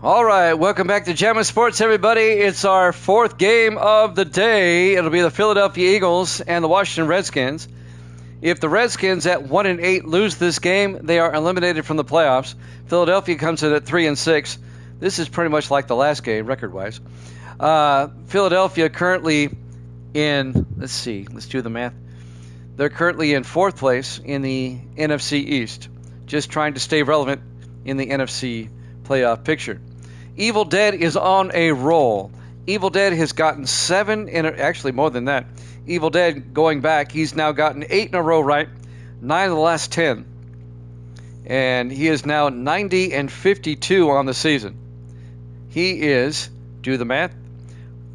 All right, welcome back to Jammin' Sports, everybody. It's our fourth game of the day. It'll be the Philadelphia Eagles and the Washington Redskins. If the Redskins at 1-8 lose this game, they are eliminated from the playoffs. Philadelphia comes in at 3-6. This is pretty much like the last game, record-wise. Philadelphia currently in, let's do the math. They're currently in fourth place in the NFC East, just trying to stay relevant in the NFC playoff picture. Evil Dead is on a roll. Evil Dead has gotten actually more than that. Evil Dead, going back, he's now gotten 8 in a row right, 9 of the last 10. And he is now 90-52 on the season. He is, do the math,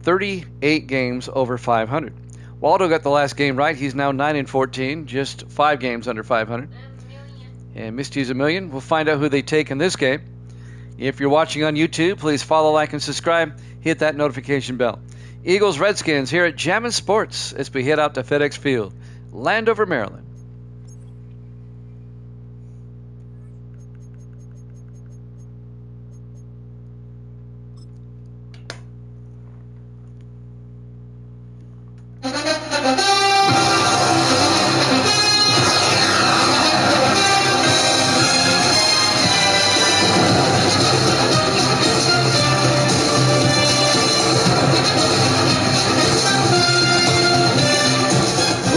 38 games over 500. Waldo got the last game right. He's now 9-14, just 5 games under 500. And Misty's a million. We'll find out who they take in this game. If you're watching on YouTube, please follow, like, and subscribe. Hit that notification bell. Eagles, Redskins here at Jammin' Sports as we head out to FedEx Field, Landover, Maryland.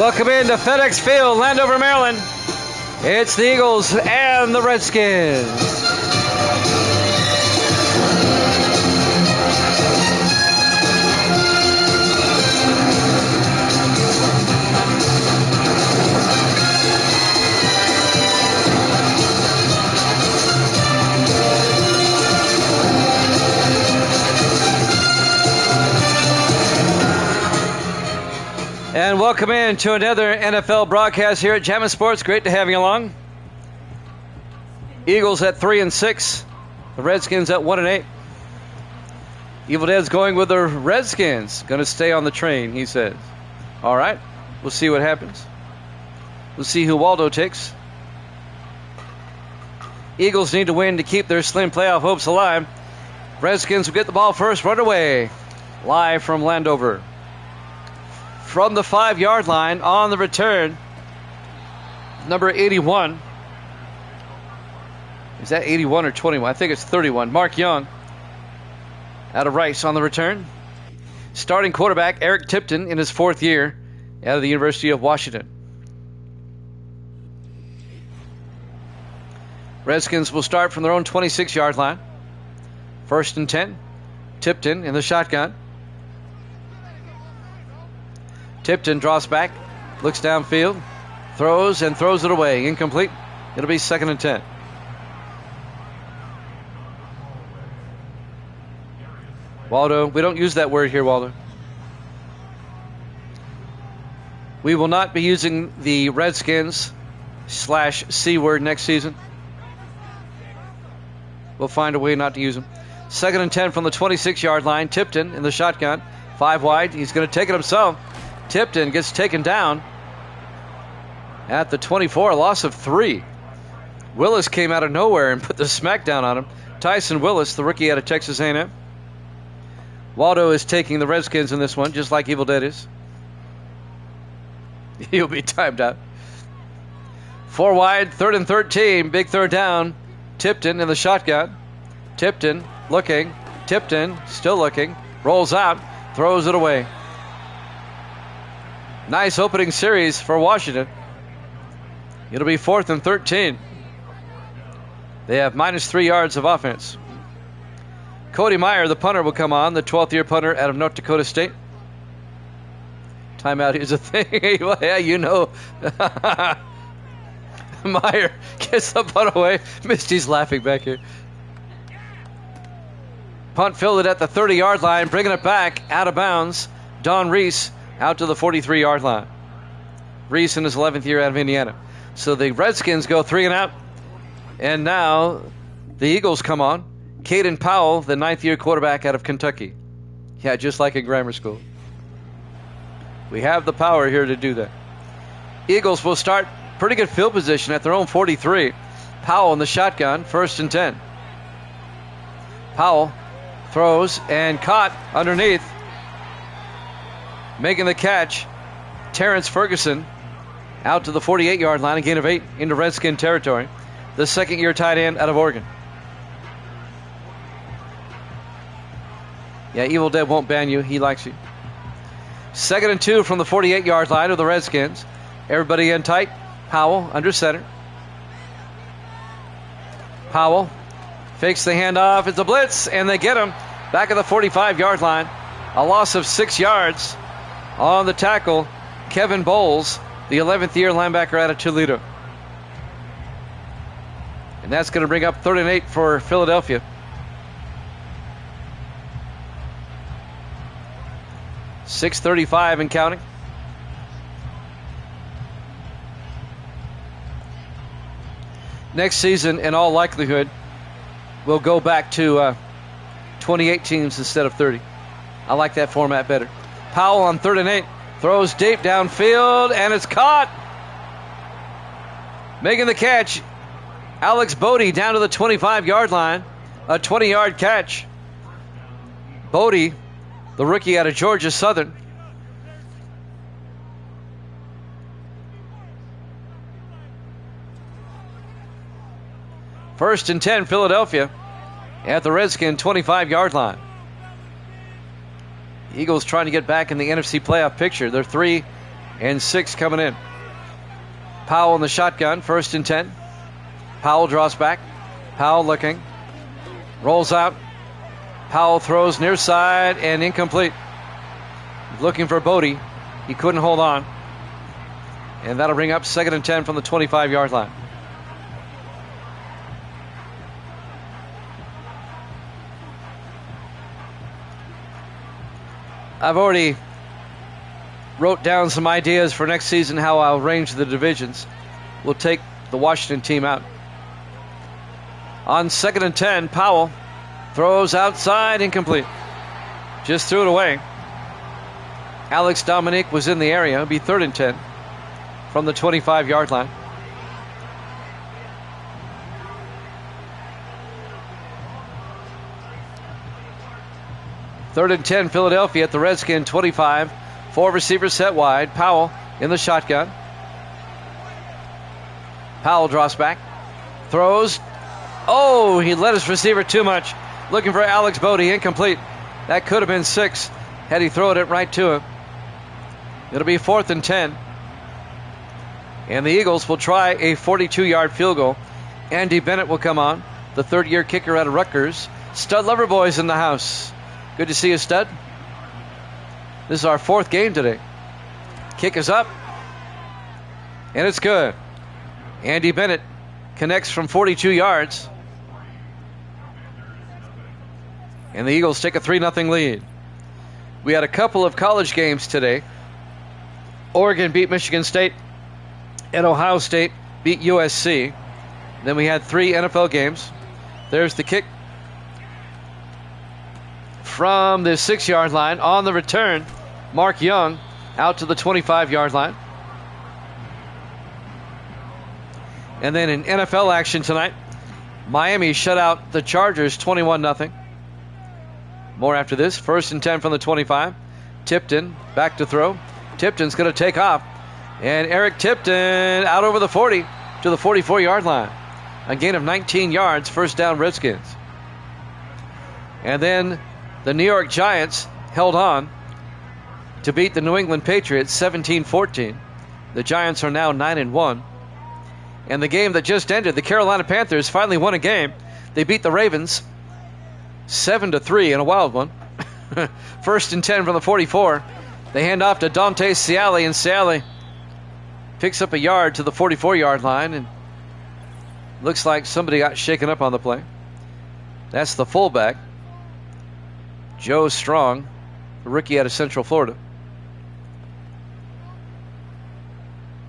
Welcome into FedEx Field, Landover, Maryland. It's the Eagles and the Redskins. And welcome in to another NFL broadcast here at Jammin' Sports. Great to have you along. Eagles at 3-6. The Redskins at 1-8. Evil Dead's going with the Redskins. Going to stay on the train, he says. All right. We'll see what happens. We'll see who Waldo takes. Eagles need to win to keep their slim playoff hopes alive. Redskins will get the ball first, run away. Live from Landover. From the 5-yard line on the return, number 81. Is that 81 or 21? I think it's 31. Mark Young out of Rice on the return. Starting quarterback Eric Tipton in his 4th year out of the University of Washington. Redskins will start from their own 26-yard line. 1st and 10. Tipton in the shotgun. Tipton draws back, looks downfield, throws it away. Incomplete. It'll be 2nd and 10. Waldo, we don't use that word here, Waldo. We will not be using the Redskins /C word next season. We'll find a way not to use them. 2nd and 10 from the 26-yard line. Tipton in the shotgun. 5 wide. He's going to take it himself. Tipton gets taken down at the 24, a loss of 3. Willis came out of nowhere and put the smackdown on him. Tyson Willis, the rookie out of Texas A&M. Waldo is taking the Redskins in this one, just like Evil Dead is. He'll be timed out. 4 wide, 3rd and 13, big 3rd down. Tipton in the shotgun. Tipton looking. Tipton still looking. Rolls out, throws it away. Nice opening series for Washington. It'll be 4th and 13. They have -3 yards of offense. Cody Meyer, the punter, will come on, the 12th-year punter out of North Dakota State. Timeout is a thing. Yeah, you know. Meyer gets the punt away. Misty's laughing back here. Punt fielded at the 30-yard line, bringing it back out of bounds. Don Reese out to the 43-yard line. Reese in his 11th year out of Indiana. So the Redskins go 3 and out. And now the Eagles come on. Caden Powell, the 9th-year quarterback out of Kentucky. Yeah, just like in grammar school. We have the power here to do that. Eagles will start pretty good field position at their own 43. Powell in the shotgun, 1st and 10. Powell throws and caught underneath. Making the catch, Terrence Ferguson out to the 48-yard line, a gain of 8 into Redskin territory. The second-year tight end out of Oregon. Yeah, Evil Dead won't ban you. He likes you. 2nd and 2 from the 48-yard line of the Redskins. Everybody in tight. Powell under center. Powell fakes the handoff. It's a blitz, and they get him back at the 45-yard line. A loss of 6 yards on the tackle. Kevin Bowles, the 11th-year linebacker out of Toledo. And that's going to bring up 3rd and 8 for Philadelphia. .6:35 and counting. Next season, in all likelihood, we'll go back to 28 teams instead of 30. I like that format better. Powell on 3rd and 8. Throws deep downfield, and it's caught. Making the catch, Alex Bodie down to the 25-yard line. A 20-yard catch. Bodie, the rookie out of Georgia Southern. First and 10, Philadelphia at the Redskin 25-yard line. Eagles trying to get back in the NFC playoff picture. They're 3 and 6 coming in. Powell in the shotgun, 1st and 10. Powell draws back. Powell looking. Rolls out. Powell throws near side and incomplete. Looking for Bodie. He couldn't hold on. And that'll bring up 2nd and 10 from the 25-yard line. I've already wrote down some ideas for next season how I'll arrange the divisions. We'll take the Washington team out. On 2nd and 10, Powell throws outside, incomplete. Just threw it away. Alex Dominique was in the area. It'll be 3rd and 10 from the 25-yard line. Third and 10, Philadelphia at the Redskin 25. 4 receivers set wide. Powell in the shotgun. Powell draws back. Throws. Oh, he led his receiver too much. Looking for Alex Bodie. Incomplete. That could have been 6 had he thrown it right to him. It'll be 4th and 10. And the Eagles will try a 42-yard field goal. Andy Bennett will come on, the 3rd-year kicker out of Rutgers. Stud Lover Boys in the house. Good to see you, Stud. This is our 4th game today. Kick is up. And it's good. Andy Bennett connects from 42 yards. And the Eagles take a 3-0 lead. We had a couple of college games today. Oregon beat Michigan State, and Ohio State beat USC. Then we had 3 NFL games. There's the kick from the 6-yard line. On the return, Mark Young out to the 25-yard line. And then in NFL action tonight, Miami shut out the Chargers 21-0. More after this. 1st and 10 from the 25. Tipton back to throw. Tipton's going to take off. And Eric Tipton out over the 40 to the 44-yard line. A gain of 19 yards. First down, Redskins. And then the New York Giants held on to beat the New England Patriots 17-14. The Giants are now 9-1. And the game that just ended, the Carolina Panthers finally won a game. They beat the Ravens 7-3 in a wild one. 1st and 10 from the 44. They hand off to Dante Ciali, and Ciali picks up a yard to the 44-yard line, and looks like somebody got shaken up on the play. That's the fullback, Joe Strong, a rookie out of Central Florida.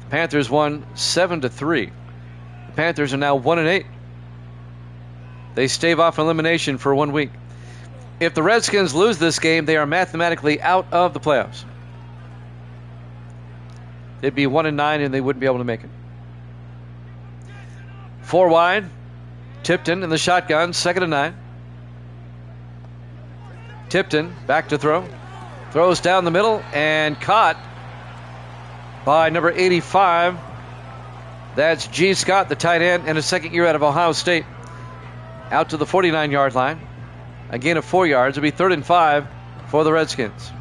The Panthers won 7-3. The Panthers are now 1-8. They stave off elimination for 1 week. If the Redskins lose this game, they are mathematically out of the playoffs. They'd be 1-9 and they wouldn't be able to make it. 4 wide. Tipton in the shotgun, 2nd and 9. Tipton back to throw. Throws down the middle and caught by number 85. That's G. Scott, the tight end, and a second year out of Ohio State. Out to the 49-yard line. A gain of 4 yards. It'll be 3rd and 5 for the Redskins.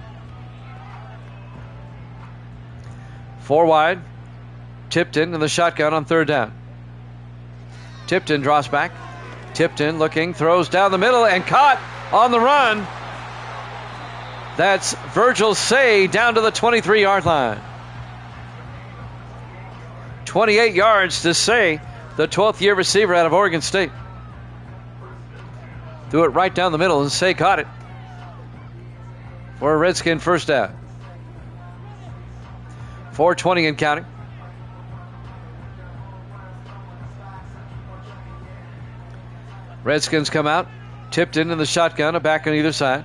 4 wide. Tipton in the shotgun on 3rd down. Tipton draws back. Tipton looking, throws down the middle and caught on the run. That's Virgil Say down to the 23-yard line. 28 yards to Say, the 12th year receiver out of Oregon State. Threw it right down the middle and Say caught it for a Redskin first down. 4:20 and counting. Redskins come out. Tipton in the shotgun, a back on either side.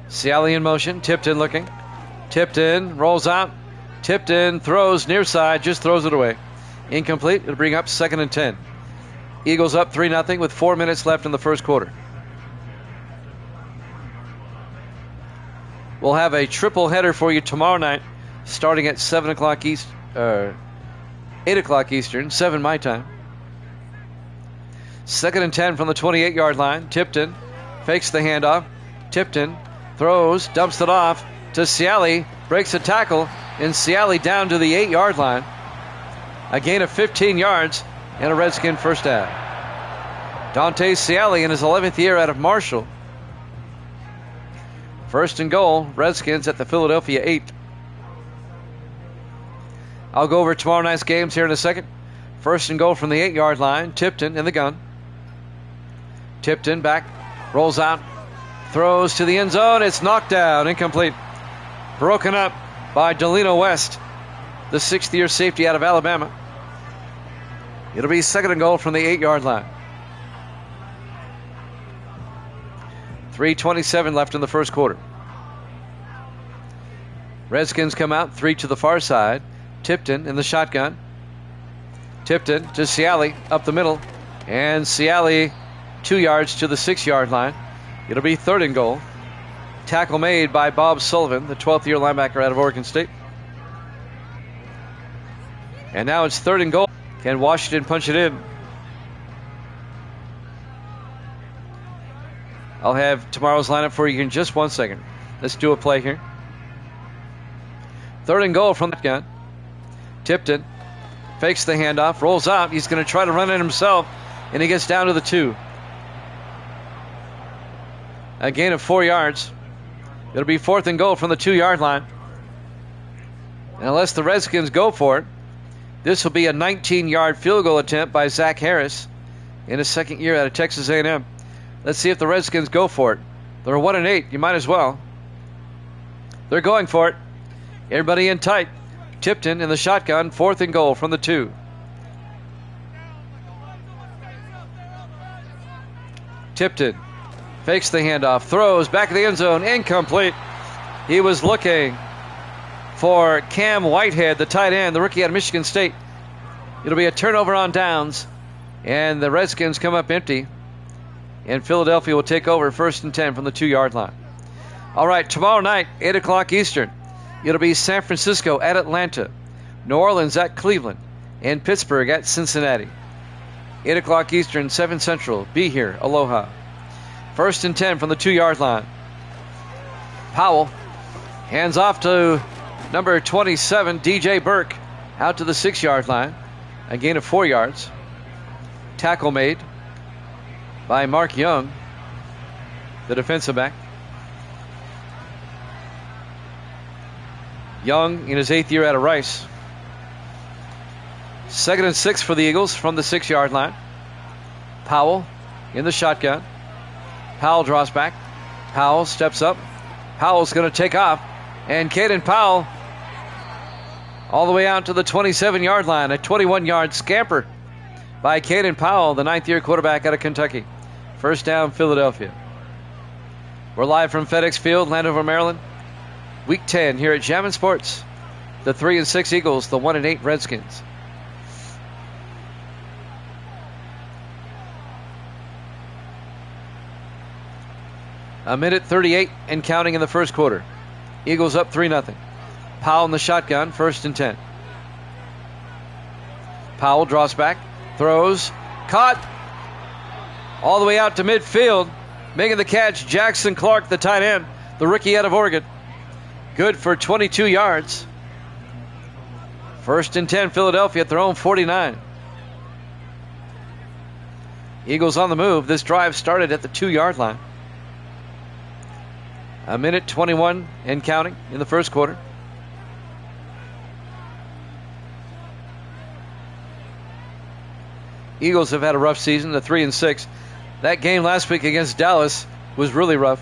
Ciali in motion. Tipton looking. Tipton rolls out. Tipton throws near side, just throws it away. Incomplete. It'll bring up 2nd and 10. Eagles up 3-0 with 4 minutes left in the first quarter. We'll have a triple header for you tomorrow night, starting at 7 o'clock East, 8 o'clock Eastern, 7 my time. 2nd and 10 from the 28-yard line. Tipton fakes the handoff. Tipton throws, dumps it off to Ciali, breaks a tackle, and Ciali down to the 8-yard line. A gain of 15 yards and a Redskin first down. Dante Ciali in his 11th year out of Marshall. 1st and goal, Redskins at the Philadelphia 8. I'll go over tomorrow night's games here in a second. 1st and goal from the 8-yard line. Tipton in the gun. Tipton back, rolls out, throws to the end zone. It's knocked down, incomplete. Broken up by Delino West, the 6th year safety out of Alabama. It'll be 2nd and goal from the 8-yard line. 3:27 left in the first quarter. Redskins come out, 3 to the far side. Tipton in the shotgun. Tipton to Ciali up the middle. And Ciali 2 yards to the 6-yard line. It'll be 3rd and goal. Tackle made by Bob Sullivan, the 12th year linebacker out of Oregon State. And now it's 3rd and goal. Can Washington punch it in? I'll have tomorrow's lineup for you in just 1 second. Let's do a play here. 3rd and goal from that gun. Tipton fakes the handoff, rolls out. He's going to try to run it himself, and he gets down to the 2. A gain of 4 yards. It'll be 4th and goal from the 2-yard line. And unless the Redskins go for it, this will be a 19-yard field goal attempt by Zach Harris in his 2nd year out of Texas A&M. Let's see if the Redskins go for it. They're 1-8. You might as well. They're going for it. Everybody in tight. Tipton in the shotgun. 4th and goal from the 2. Tipton fakes the handoff. Throws back of the end zone. Incomplete. He was looking for Cam Whitehead, the tight end, the rookie out of Michigan State. It'll be a turnover on downs. And the Redskins come up empty. And Philadelphia will take over 1st and 10 from the 2-yard line. All right, tomorrow night, 8 o'clock Eastern, it'll be San Francisco at Atlanta, New Orleans at Cleveland, and Pittsburgh at Cincinnati. 8 o'clock Eastern, 7 Central. Be here. Aloha. 1st and 10 from the 2-yard line. Powell hands off to number 27, DJ Burke, out to the 6-yard line. A gain of 4 yards. Tackle made by Mark Young, the defensive back. Young in his 8th year out of Rice. 2nd and 6 for the Eagles from the 6-yard line. Powell in the shotgun. Powell draws back. Powell steps up. Powell's going to take off. And Caden Powell all the way out to the 27-yard line. A 21-yard scamper by Caden Powell, the 9th year quarterback out of Kentucky. 1st down, Philadelphia. We're live from FedEx Field, Landover, Maryland. Week 10 here at Jammin' Sports. The 3-6 Eagles, the 1-8 Redskins. A minute 38 and counting in the first quarter. Eagles up 3-0. Powell in the shotgun, 1st and 10. Powell draws back, throws, caught, all the way out to midfield. Making the catch, Jackson Clark, the tight end, the rookie out of Oregon. Good for 22 yards. 1st and 10, Philadelphia at their own 49. Eagles on the move. This drive started at the 2-yard line. A minute 21 and counting in the first quarter. Eagles have had a rough season, the 3-6. That game last week against Dallas was really rough.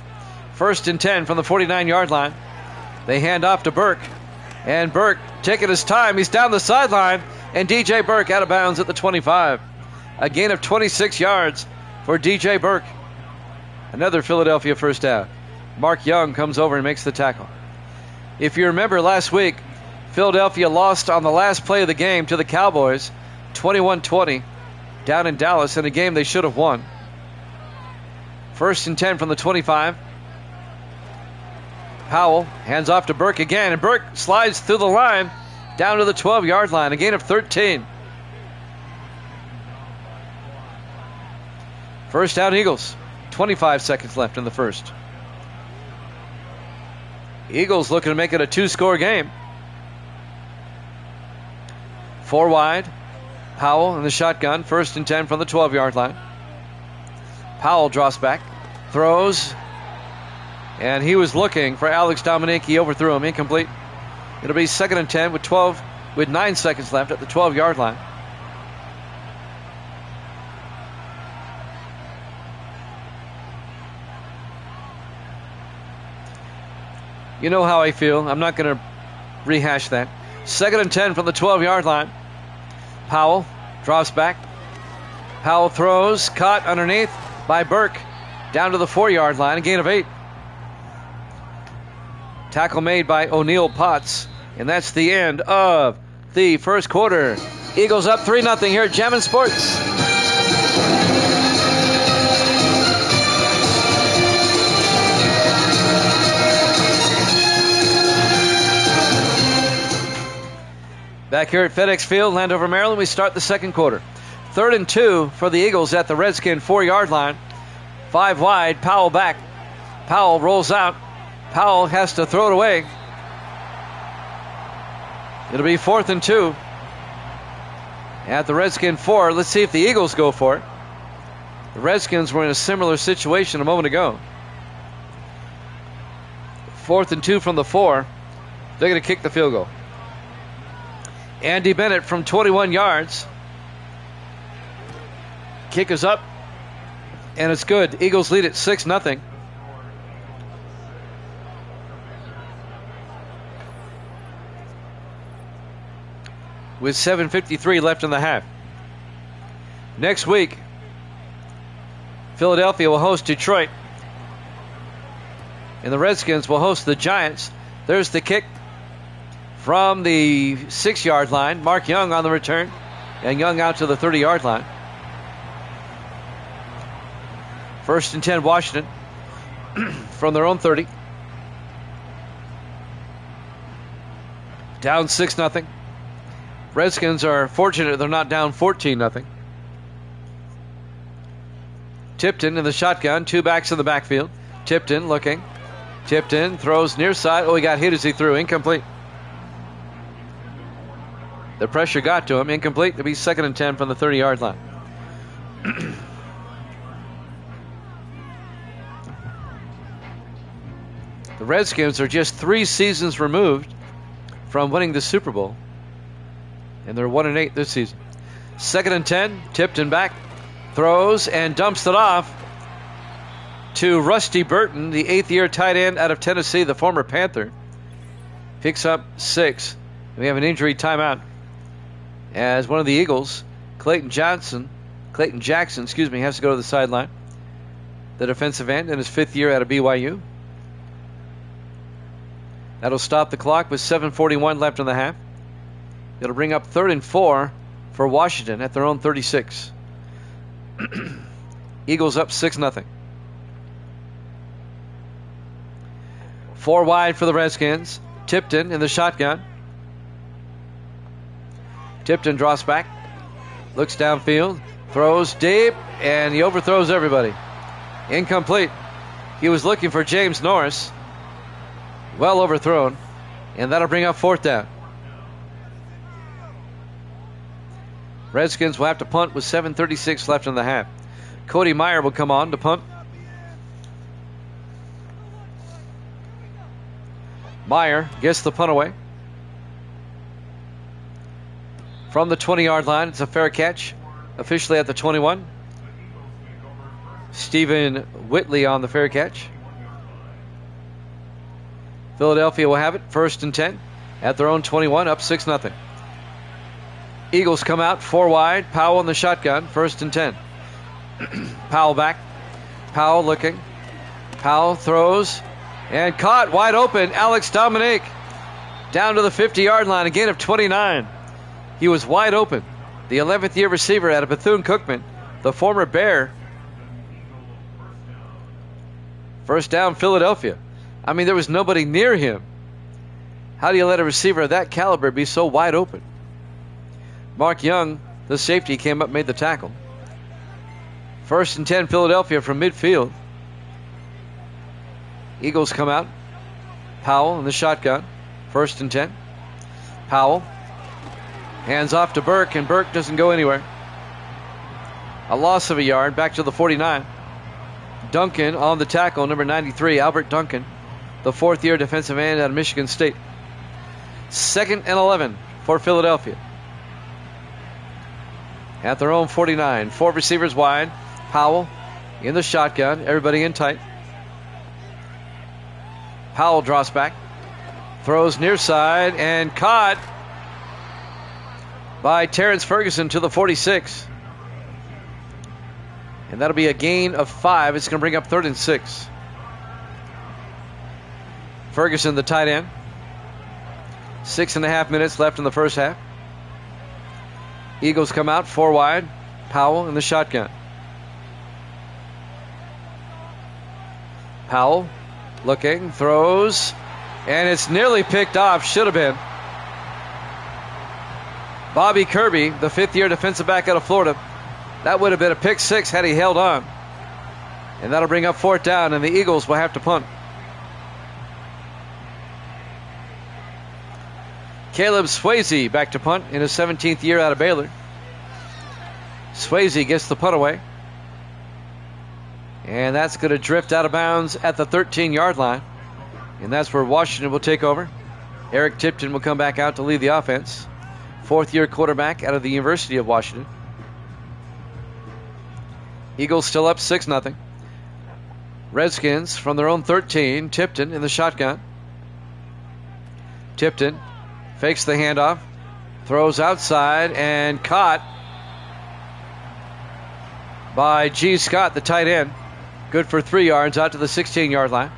1st and 10 from the 49-yard line. They hand off to Burke. And Burke taking his time. He's down the sideline. And DJ Burke out of bounds at the 25. A gain of 26 yards for DJ Burke. Another Philadelphia first down. Mark Young comes over and makes the tackle. If you remember last week, Philadelphia lost on the last play of the game to the Cowboys, 21-20, down in Dallas in a game they should have won. 1st and 10 from the 25. Powell hands off to Burke again, and Burke slides through the line down to the 12-yard line, a gain of 13. First down, Eagles. 25 seconds left in the first. Eagles looking to make it a 2-score game. 4 wide. Powell in the shotgun. 1st and 10 from the 12-yard line. Powell draws back. Throws. And he was looking for Alex Dominique. He overthrew him. Incomplete. It'll be 2nd and 10 with 9 seconds left at the 12-yard line. You know how I feel. I'm not going to rehash that. 2nd and 10 from the 12-yard line. Powell drops back. Powell throws. Caught underneath by Burke. Down to the 4-yard line. A gain of 8. Tackle made by O'Neal Potts. And that's the end of the first quarter. Eagles up 3-0 here at Jammin' Sports. Back here at FedEx Field, Landover, Maryland, we start the second quarter. 3rd and 2 for the Eagles at the Redskin 4-yard line. 5 wide, Powell back. Powell rolls out. Powell has to throw it away. It'll be 4th and 2 at the Redskin 4. Let's see if the Eagles go for it. The Redskins were in a similar situation a moment ago. 4th and 2 from the 4. They're going to kick the field goal. Andy Bennett from 21 yards. Kick is up, and it's good. Eagles lead at 6-0. With 7:53 left in the half. Next week, Philadelphia will host Detroit, and the Redskins will host the Giants. There's the kick from the 6-yard line. Mark Young on the return, and Young out to the 30-yard line. 1st and 10, Washington from their own 30. Down 6-0. Redskins are fortunate they're not down 14-0. Tipton in the shotgun, 2 backs in the backfield. Tipton looking. Tipton throws near side. Oh, he got hit as he threw. Incomplete. The pressure got to him. Incomplete. It'll be 2nd and 10 from the 30-yard line. The Redskins are just 3 seasons removed from winning the Super Bowl. And they're 1-8 this season. 2nd and 10. Tipton back. Throws and dumps it off to Rusty Burton, the 8th-year tight end out of Tennessee, the former Panther. Picks up 6. We have an injury timeout as one of the Eagles, Clayton Jackson, has to go to the sideline. The defensive end in his 5th year out of BYU. That'll stop the clock with 7:41 left in the half. It'll bring up 3rd and 4 for Washington at their own 36. Eagles up 6-0. 4 wide for the Redskins. Tipton in the shotgun. Tipton draws back. Looks downfield. Throws deep. And he overthrows everybody. Incomplete. He was looking for James Norris. Well overthrown. And that'll bring up 4th down. Redskins will have to punt with 7:36 left in the half. Cody Meyer will come on to punt. Meyer gets the punt away. From the 20-yard line, it's a fair catch. Officially at the 21. Stephen Whitley on the fair catch. Philadelphia will have it, 1st and 10 at their own 21, up 6-0. Eagles come out 4 wide. Powell in the shotgun, 1st and 10. Powell back. Powell looking. Powell throws and caught wide open. Alex Dominique down to the 50-yard line, a gain of 29. He was wide open. The 11th year receiver out of Bethune-Cookman, the former Bear. 1st down, Philadelphia. I mean, there was nobody near him. How do you let a receiver of that caliber be so wide open? Mark Young, the safety, came up, made the tackle. 1st and 10, Philadelphia from midfield. Eagles come out. Powell in the shotgun. 1st and 10. Powell. Hands off to Burke, and Burke doesn't go anywhere. A loss of a yard, back to the 49. Duncan on the tackle, number 93, Albert Duncan, the 4th-year defensive end out of Michigan State. 2nd and 11 for Philadelphia. At their own 49. 4 receivers wide. Powell in the shotgun. Everybody in tight. Powell draws back. Throws near side and caught by Terrence Ferguson to the 46. And that'll be a gain of 5. It's going to bring up 3rd and 6. Ferguson, the tight end. 6.5 minutes left in the first half. Eagles come out 4 wide. Powell in the shotgun. Powell looking, throws, and it's nearly picked off. Should have been. Bobby Kirby, the 5th-year defensive back out of Florida. That would have been a pick 6 had he held on. And that'll bring up 4th down, and the Eagles will have to punt. Caleb Swayze back to punt in his 17th year out of Baylor. Swayze gets the punt away. And that's going to drift out of bounds at the 13-yard line. And that's where Washington will take over. Eric Tipton will come back out to lead the offense. 4th-year quarterback out of the University of Washington. Eagles still up 6-0. Redskins from their own 13. Tipton in the shotgun. Tipton fakes the handoff. Throws outside and caught by G. Scott, the tight end. Good for 3 yards out to the 16-yard line.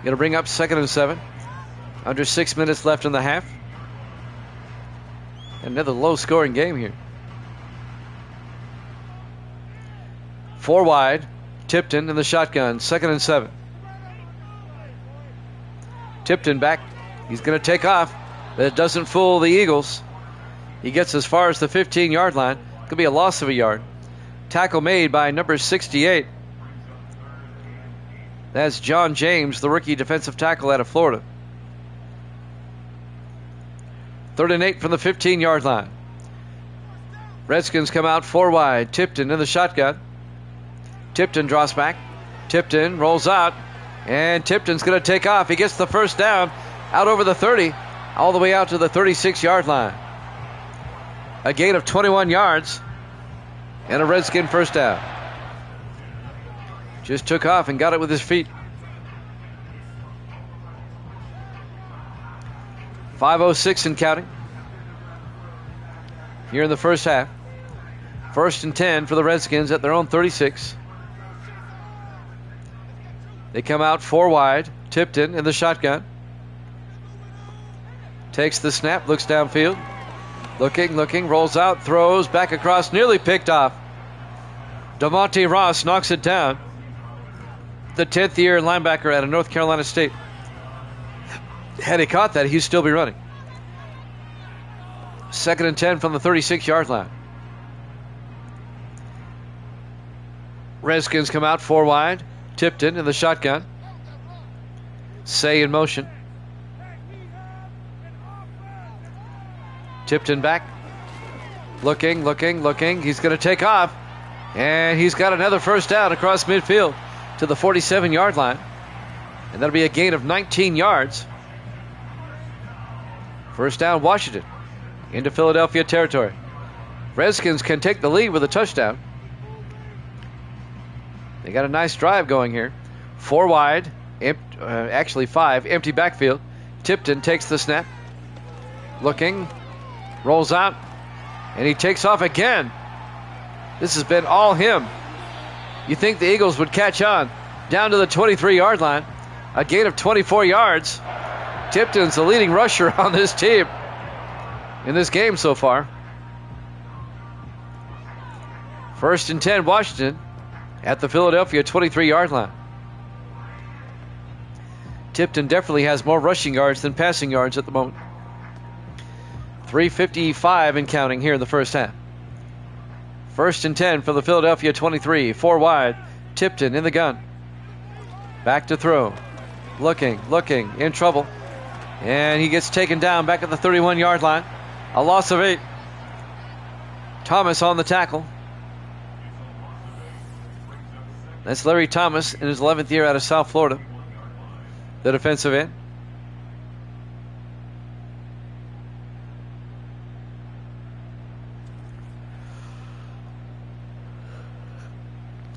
Going to bring up 2nd and 7. Under 6 minutes left in the half. Another low-scoring game here. 4 wide. Tipton in the shotgun. 2nd and 7. Tipton back. He's going to take off. But it doesn't fool the Eagles. He gets as far as the 15-yard line. Could be a loss of a yard. Tackle made by number 68. That's John James, the rookie defensive tackle out of Florida. 3rd and 8 from the 15-yard line. Redskins come out 4 wide. Tipton in the shotgun. Tipton draws back. Tipton rolls out. And Tipton's going to take off. He gets the 1st down out over the 30, all the way out to the 36-yard line. A gain of 21 yards and a Redskin 1st down. Just took off and got it with his feet. 5:06 and counting here in the first half. 1st and 10 for the Redskins at their own 36. They come out 4 wide. Tipton in the shotgun. Takes the snap, looks downfield. Looking, rolls out, throws, back across, nearly picked off. DeMonte Ross knocks it down. The 10th year linebacker out of North Carolina State. Had he caught that, he'd still be running. 2nd and 10 from the 36-yard line. Redskins come out 4 wide. Tipton in the shotgun. Say in motion. Tipton back. Looking. He's going to take off. And he's got another first down across midfield to the 47-yard line. And that'll be a gain of 19 yards. First down, Washington into Philadelphia territory. Redskins can take the lead with a touchdown. They got a nice drive going here. 4 wide, actually 5, empty backfield. Tipton takes the snap. Looking, rolls out, and he takes off again. This has been all him. You think the Eagles would catch on down to the 23-yard line. A gain of 24 yards. Tipton's the leading rusher on this team in this game so far. 1st and 10, Washington at the Philadelphia 23-yard line. Tipton definitely has more rushing yards than passing yards at the moment. 3:55 and counting here in the first half. 1st and 10 for the Philadelphia 23. 4 wide. Tipton in the gun. Back to throw. Looking, in trouble. And he gets taken down back at the 31-yard line. A loss of 8. Thomas on the tackle. That's Larry Thomas in his 11th year out of South Florida. The defensive end.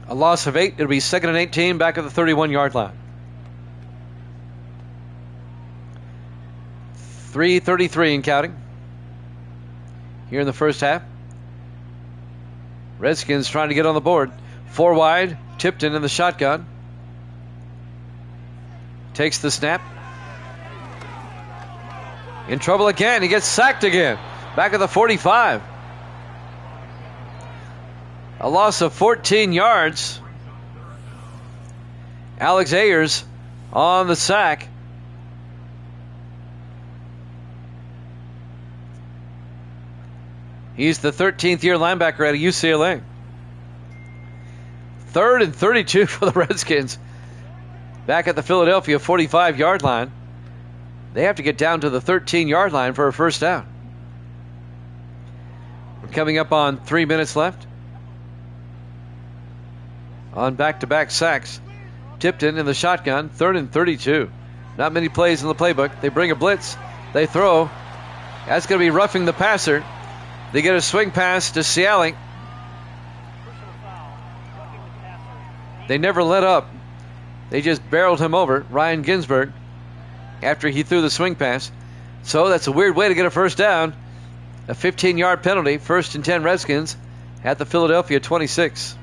A loss of 8. It'll be 2nd and 18 back at the 31-yard line. 3:33 and counting here in the first half. Redskins trying to get on the board. 4 wide. Tipton in the shotgun. Takes the snap. In trouble again. He gets sacked again. Back at the 45. A loss of 14 yards. Alex Ayers on the sack. He's the 13th year linebacker out of UCLA. 3rd and 32 for the Redskins. Back at the Philadelphia 45-yard line. They have to get down to the 13-yard line for a first down. We're coming up on 3 minutes left. On back-to-back sacks. Tipton in the shotgun. 3rd and 32. Not many plays in the playbook. They bring a blitz. They throw. That's going to be roughing the passer. They get a swing pass to Ciali. They never let up. They just barreled him over, Ryan Ginsberg, after he threw the swing pass. So that's a weird way to get a first down. A 15-yard penalty. 1st and 10 Redskins at the Philadelphia 26.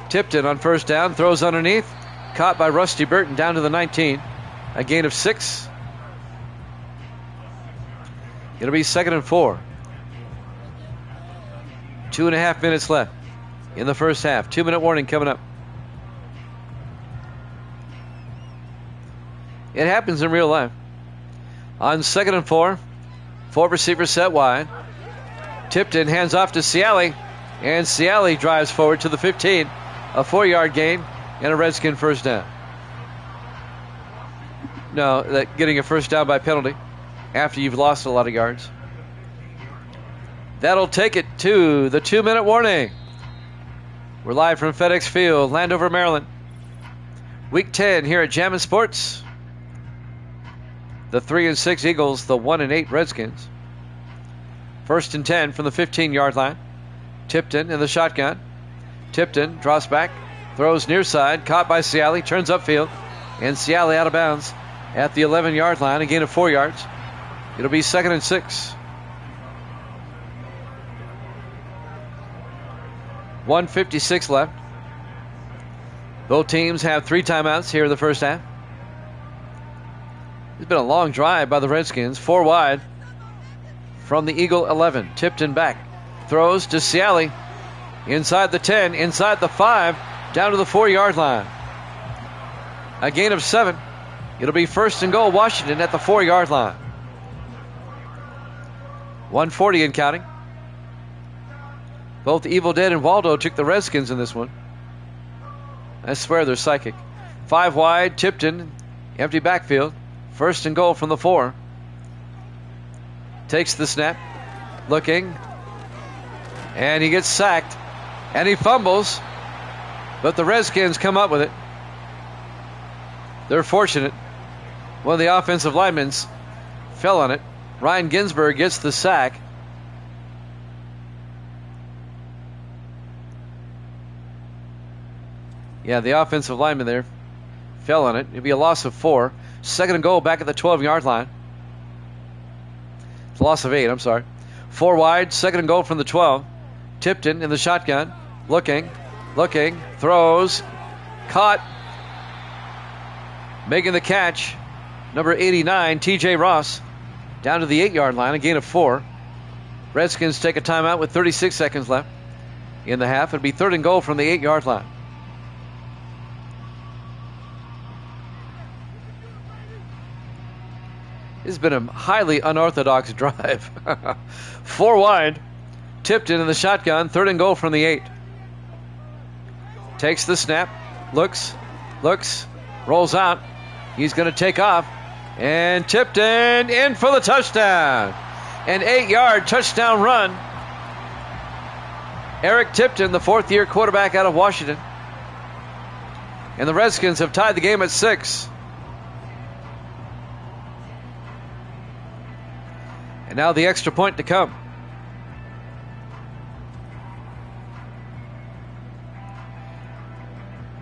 Tipton on first down, throws underneath. Caught by Rusty Burton down to the 19. A gain of 6. It'll be 2nd and 4. 2.5 minutes left in the first half. 2-minute warning coming up. It happens in real life. On 2nd and 4, 4 receivers set wide. Tipton hands off to Ciali, and Ciali drives forward to the 15. A 4-yard gain and a Redskin first down. No, getting a first down by penalty after you've lost a lot of yards. That'll take it to the 2-minute warning. We're live from FedEx Field, Landover, Maryland. Week 10 here at Jammin' Sports. The 3 and 6 Eagles, the 1 and 8 Redskins. 1st and 10 from the 15-yard line. Tipton in the shotgun. Tipton drops back, throws near side, caught by Ciali, turns upfield, and Ciali out of bounds at the 11-yard line, a gain of 4 yards. It'll be 2nd and 6. 1:56 left. Both teams have 3 timeouts here in the first half. It's been a long drive by the Redskins. 4 wide from the Eagle 11. Tipton back. Throws to Ciali. Inside the 10, inside the 5, down to the 4-yard line. A gain of 7. It'll be first and goal, Washington at the 4-yard line. 140 and counting. Both Evil Dead and Waldo took the Redskins in this one. I swear they're psychic. 5 wide, Tipton, empty backfield. First and goal from the 4. Takes the snap, looking, and he gets sacked, and he fumbles, but the Redskins come up with it. They're fortunate. One of the offensive linemen fell on it. Ryan Ginsberg gets the sack. Yeah, the offensive lineman there fell on it. It'd be a loss of 4. Second and goal back at the 12-yard line. It's a loss of 8, I'm sorry. 4 wide, second and goal from the 12. Tipton in the shotgun. Looking, throws, caught. Making the catch, number 89, TJ Ross, down to the 8-yard line, a gain of 4. Redskins take a timeout with 36 seconds left in the half. It'll be third and goal from the 8-yard line. This has been a highly unorthodox drive. 4 wide, Tipton in the shotgun, third and goal from the 8. Takes the snap, looks, rolls out. He's going to take off, and Tipton in for the touchdown. An 8-yard touchdown run. Eric Tipton, the 4th-year quarterback out of Washington. And the Redskins have tied the game at 6. And now the extra point to come.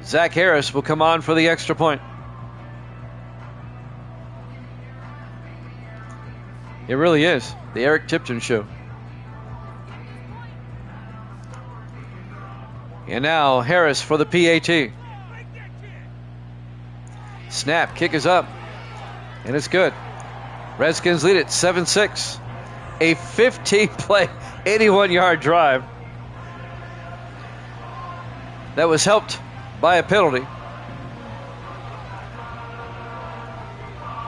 Zach Harris will come on for the extra point. It really is the Eric Tipton show. And now Harris for the PAT. Snap, kick is up, and it's good. Redskins lead it 7-6. A 15-play, 81-yard drive that was helped by a penalty.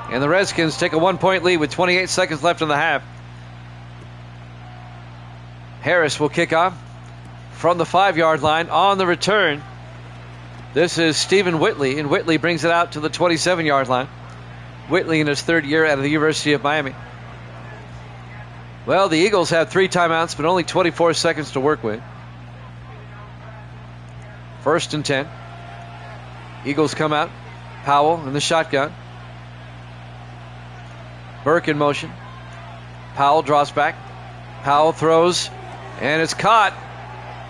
And the Redskins take a 1-point lead with 28 seconds left in the half. Harris will kick off from the 5-yard line on the return. This is Stephen Whitley, and Whitley brings it out to the 27-yard line. Whitley in his 3rd year out of the University of Miami. Well, the Eagles have 3 timeouts, but only 24 seconds to work with. First and 10. Eagles come out. Powell in the shotgun. Burke in motion. Powell draws back. Powell throws, and it's caught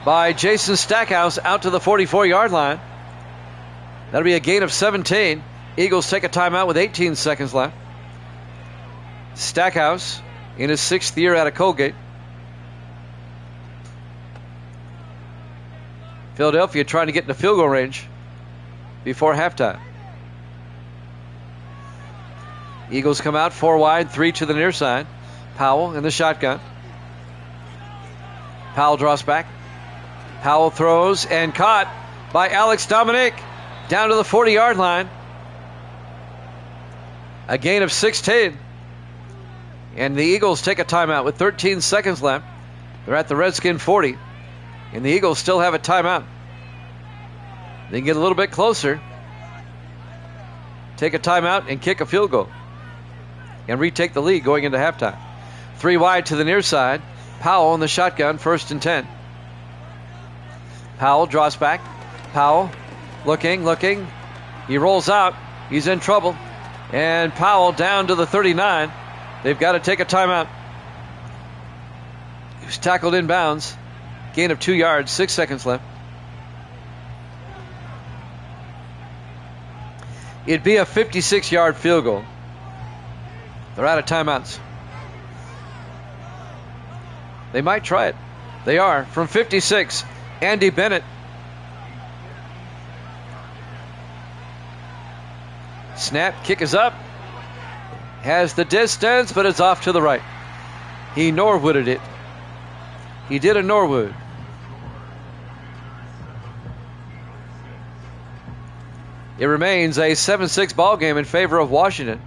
by Jason Stackhouse out to the 44-yard line. That'll be a gain of 17. Eagles take a timeout with 18 seconds left. Stackhouse in his 6th year out of Colgate. Philadelphia trying to get into field goal range before halftime. Eagles come out 4 wide, 3 to the near side. Powell in the shotgun. Powell draws back. Powell throws and caught by Alex Dominic down to the 40-yard line. A gain of 16. And the Eagles take a timeout with 13 seconds left. They're at the Redskin 40. And the Eagles still have a timeout. They can get a little bit closer, take a timeout, and kick a field goal. And retake the lead going into halftime. 3 wide to the near side. Powell in the shotgun, first and 10. Powell draws back. Powell looking. He rolls out. He's in trouble. And Powell down to the 39. They've got to take a timeout. He was tackled inbounds. Gain of 2 yards, 6 seconds left. It'd be a 56-yard field goal. They're out of timeouts. They might try it. They are. From 56, Andy Bennett. Snap, kick is up. Has the distance, but it's off to the right. He Norwooded it. He did a Norwood. It remains a 7-6 ball game in favor of Washington.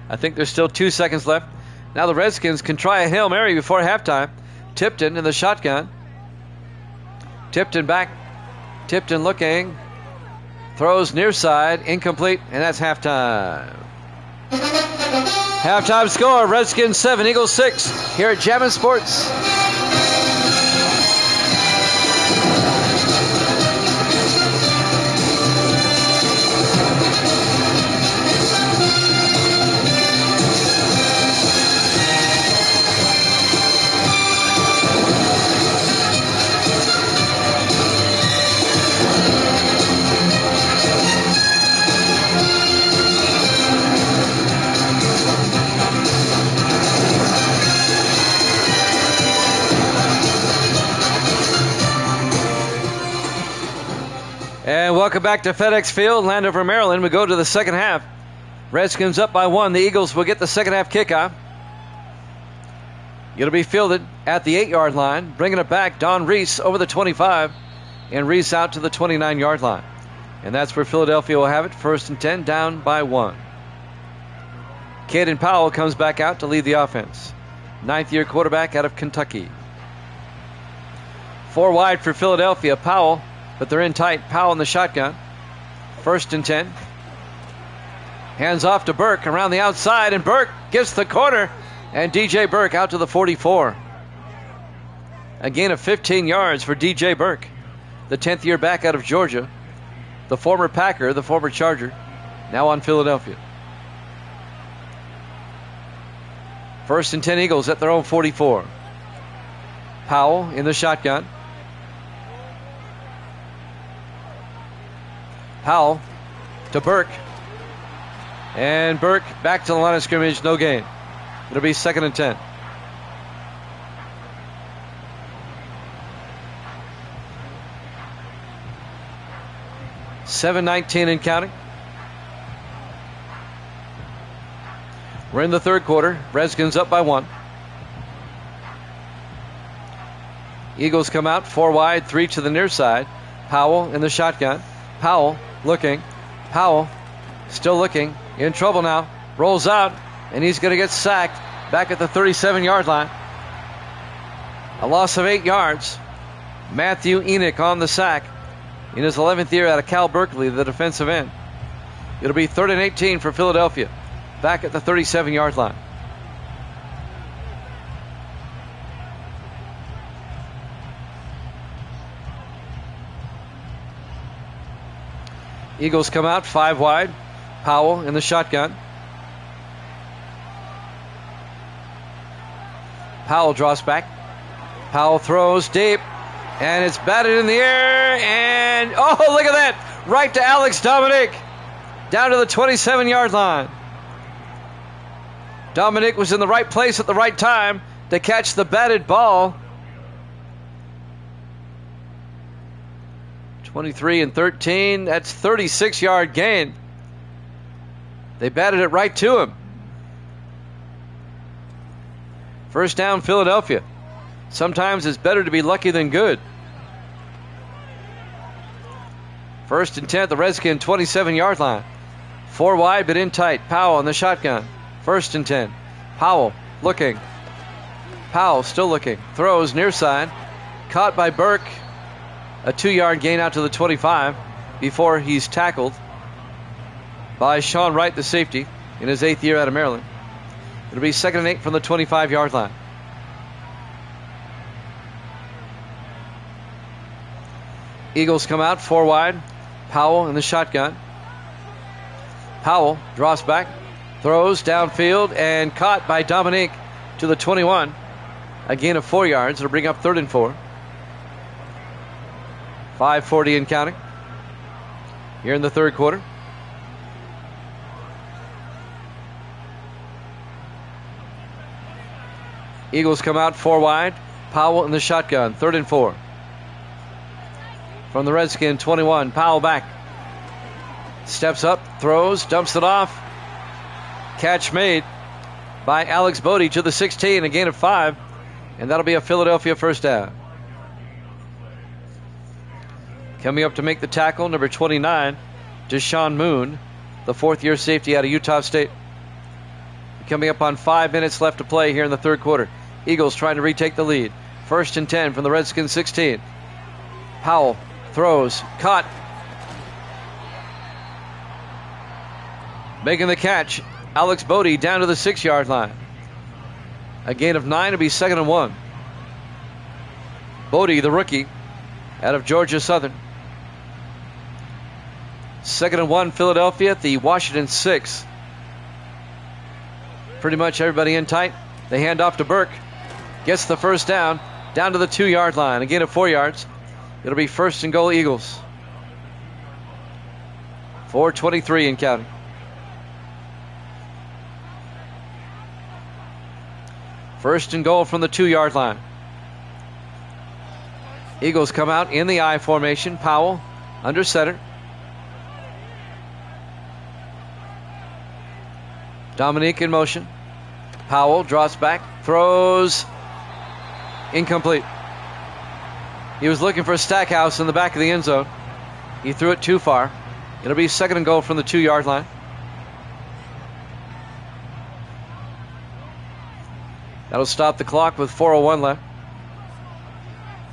I think there's still 2 seconds left. Now the Redskins can try a Hail Mary before halftime. Tipton in the shotgun. Tipton back. Tipton looking. Throws near side. Incomplete. And that's halftime. Halftime score, Redskins 7, Eagles 6 here at Jammin' Sports. And welcome back to FedEx Field, Landover, Maryland. We go to the second half. Redskins up by 1. The Eagles will get the second half kickoff. It'll be fielded at the 8-yard line. Bringing it back, Don Reese over the 25. And Reese out to the 29-yard line. And that's where Philadelphia will have it. 1st and 10, down by 1. Caden Powell comes back out to lead the offense. 9th-year quarterback out of Kentucky. 4 wide for Philadelphia. Powell. But they're in tight. Powell in the shotgun. 1st and 10. Hands off to Burke around the outside, and Burke gets the corner. And DJ Burke out to the 44. A gain of 15 yards for DJ Burke, the 10th year back out of Georgia. The former Packer, the former Charger, now on Philadelphia. 1st and 10 Eagles at their own 44. Powell in the shotgun. Powell to Burke. And Burke back to the line of scrimmage, no gain. It'll be 2nd and 10. $7:19 and counting. We're in the third quarter. Redskins up by 1. Eagles come out 4 wide, 3 to the near side. Powell in the shotgun. Powell looking. Powell still looking. In trouble now. Rolls out, and he's going to get sacked back at the 37-yard line. A loss of 8 yards. Matthew Enoch on the sack in his 11th year out of Cal Berkeley, the defensive end. It'll be 3rd and 18 for Philadelphia, back at the 37-yard line. Eagles come out 5 wide. Powell in the shotgun. Powell draws back. Powell throws deep, and it's batted in the air, and oh, look at that! Right to Alex Dominic, down to the 27-yard line. Dominic was in the right place at the right time to catch the batted ball. 23 and 13, that's 36-yard gain. They batted it right to him. First down, Philadelphia. Sometimes it's better to be lucky than good. 1st and 10 at the Redskin 27-yard line. 4 wide but in tight. Powell in the shotgun. 1st and 10. Powell looking. Powell still looking. Throws near side. Caught by Burke. A 2-yard gain out to the 25 before he's tackled by Sean Wright, the safety, in his 8th year out of Maryland. It'll be 2nd and 8 from the 25-yard line. Eagles come out 4 wide. Powell in the shotgun. Powell draws back, throws downfield, and caught by Dominique to the 21. A gain of 4 yards. It'll bring up 3rd and 4. 5:40 and counting here in the third quarter. Eagles come out 4 wide. Powell in the shotgun. 3rd and 4. From the Redskin 21. Powell back. Steps up, throws, dumps it off. Catch made by Alex Bodie to the 16. A gain of 5. And that'll be a Philadelphia first down. Coming up to make the tackle, number 29, Deshaun Moon, the fourth-year safety out of Utah State. Coming up on 5 minutes left to play here in the third quarter. Eagles trying to retake the lead. 1st and 10 from the Redskins 16. Powell throws, caught. Making the catch, Alex Bodie down to the 6-yard line. A gain of 9 to be 2nd and 1. Bodie, the rookie, out of Georgia Southern. 2nd and 1, Philadelphia at the Washington 6. Pretty much everybody in tight. They hand off to Burke. Gets the first down to the 2-yard line. A gain of 4 yards. It'll be 1st and goal, Eagles. 4:23 and counting. First and goal from the 2-yard line. Eagles come out in the I formation. Powell under center. Dominique in motion. Powell drops back, throws, incomplete. He was looking for Stackhouse in the back of the end zone. He threw it too far. It'll be 2nd and goal from the 2-yard line. That'll stop the clock with 4:01 left.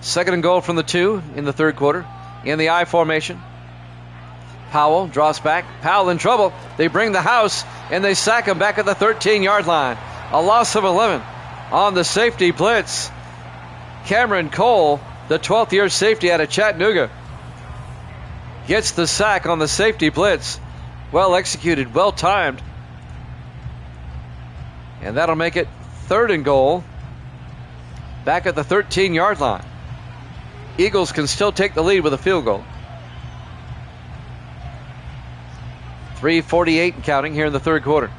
2nd and goal from the 2 in the third quarter. In the I formation. Powell drops back. Powell in trouble. They bring the house and they sack him back at the 13-yard line. A loss of 11 on the safety blitz. Cameron Cole, the 12th-year safety out of Chattanooga, gets the sack on the safety blitz. Well executed, well timed. And that'll make it 3rd and goal back at the 13-yard line. Eagles can still take the lead with a field goal. 3:48 and counting here in the third quarter.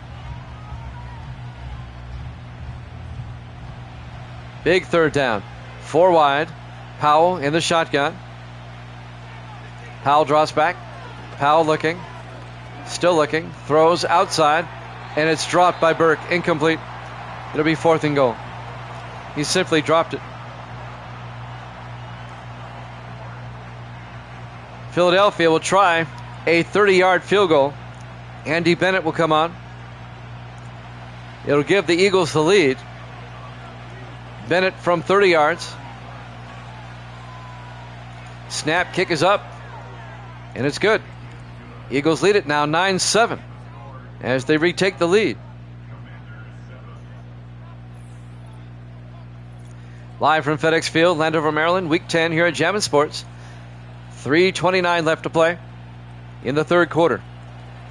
Big third down. 4 wide. Powell in the shotgun. Powell drops back. Powell looking. Still looking. Throws outside. And it's dropped by Burke. Incomplete. It'll be 4th and goal. He simply dropped it. Philadelphia will try a 30-yard field goal. Andy Bennett will come on. It'll give the Eagles the lead. Bennett from 30 yards. Snap, kick is up. And it's good. Eagles lead it now 9-7 as they retake the lead. Live from FedEx Field, Landover, Maryland, Week 10 here at Jammin' Sports. 3:29 left to play in the third quarter.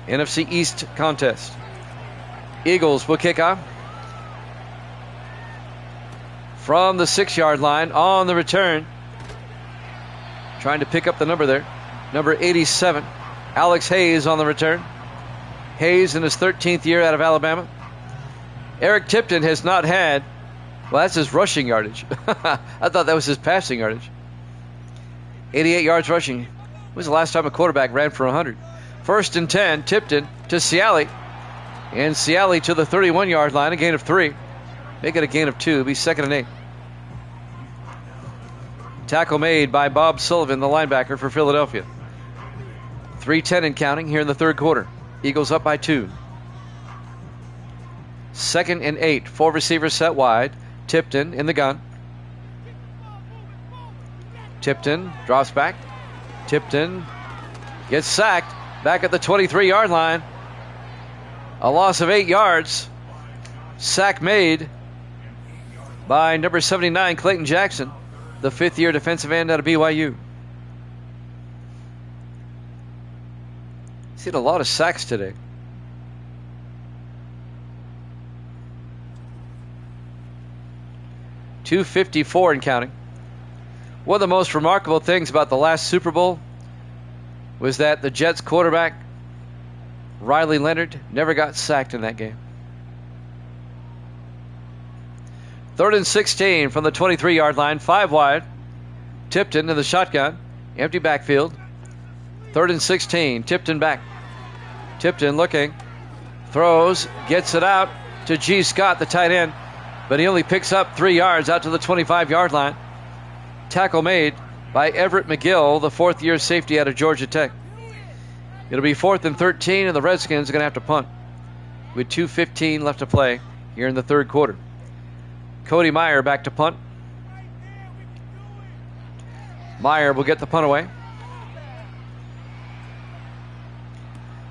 NFC East contest. Eagles will kick off from the 6-yard line on the return. Trying to pick up the number there. Number 87. Alex Hayes on the return. Hayes in his 13th year out of Alabama. Eric Tipton has not had, well, that's his rushing yardage. I thought that was his passing yardage. 88 yards rushing. When was the last time a quarterback ran for 100? 1st and 10, Tipton to Ciali. And Ciali to the 31-yard line, a gain of 3. Make it a gain of 2. It'll be 2nd and 8. Tackle made by Bob Sullivan, the linebacker for Philadelphia. 3:10 and counting here in the third quarter. Eagles up by 2. 2nd and 8. 4 receivers set wide. Tipton in the gun. Tipton drops back. Tipton gets sacked back at the 23-yard line. A loss of 8 yards. Sack made by number 79, Clayton Jackson, the 5th-year defensive end out of BYU. Seen a lot of sacks today. .254 and counting. One of the most remarkable things about the last Super Bowl was that the Jets quarterback, Riley Leonard, never got sacked in that game. 3rd and 16 from the 23-yard line, 5 wide. Tipton in the shotgun, empty backfield. 3rd and 16, Tipton back. Tipton looking, throws, gets it out to G. Scott, the tight end, but he only picks up 3 yards out to the 25-yard line. Tackle made by Everett McGill, the 4th-year safety out of Georgia Tech. It'll be 4th and 13, and the Redskins are going to have to punt with 2:15 left to play here in the third quarter. Cody Meyer back to punt. Meyer will get the punt away.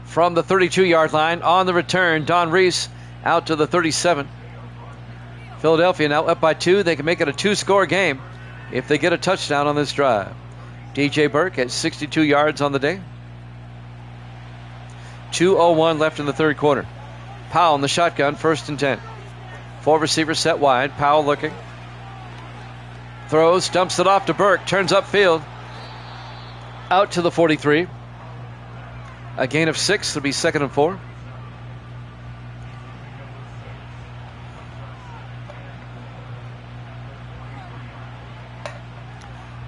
From the 32-yard line on the return, Don Reese out to the 37. Philadelphia now up by 2. They can make it a 2-score game if they get a touchdown on this drive. DJ Burke at 62 yards on the day. 2:01 left in the third quarter. Powell in the shotgun, 1st and 10. 4 receivers set wide. Powell looking. Throws, dumps it off to Burke, turns upfield. Out to the 43. A gain of 6. It'll be 2nd and 4.